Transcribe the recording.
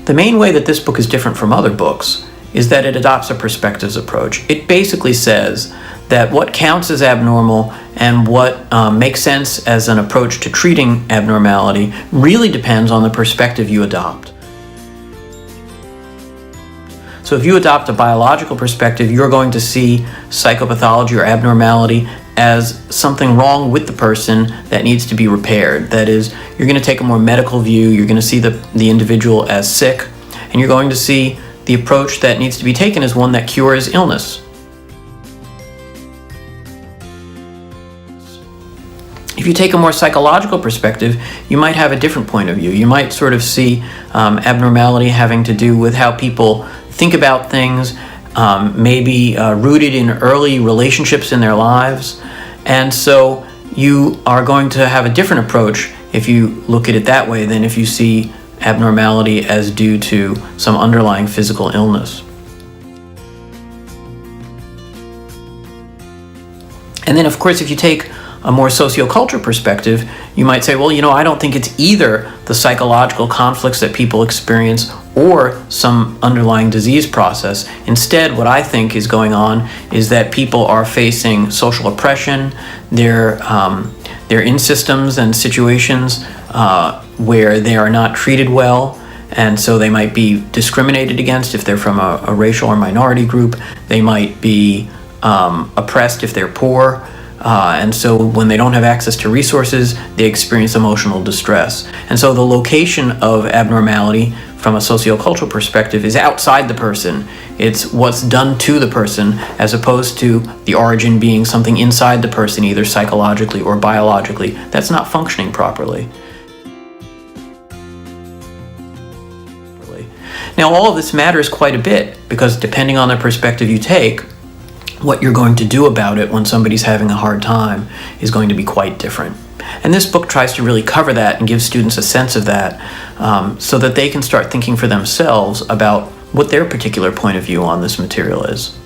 The main way that this book is different from other books is that it adopts a perspectives approach. It basically says that what counts as abnormal and what makes sense as an approach to treating abnormality really depends on the perspective you adopt. So if you adopt a biological perspective, you're going to see psychopathology or abnormality as something wrong with the person that needs to be repaired. That is, you're going to take a more medical view, you're going to see the individual as sick, and you're going to see the approach that needs to be taken as one that cures illness. If you take a more psychological perspective, you might have a different point of view. You might sort of see abnormality having to do with how people think about things, maybe rooted in early relationships in their lives. And so you are going to have a different approach if you look at it that way than if you see abnormality as due to some underlying physical illness. And then, of course, if you take a more sociocultural perspective, you might say, well, I don't think it's either the psychological conflicts that people experience or some underlying disease process. Instead, what I think is going on is that people are facing social oppression. They're in systems and situations where they are not treated well, and so they might be discriminated against if they're from a racial or minority group. They might be oppressed if they're poor. And so when they don't have access to resources, they experience emotional distress. And so the location of abnormality from a sociocultural perspective is outside the person. It's what's done to the person, as opposed to the origin being something inside the person, either psychologically or biologically, that's not functioning properly. Now, all of this matters quite a bit, because depending on the perspective you take, what you're going to do about it when somebody's having a hard time is going to be quite different. And this book tries to really cover that and give students a sense of that, so that they can start thinking for themselves about what their particular point of view on this material is.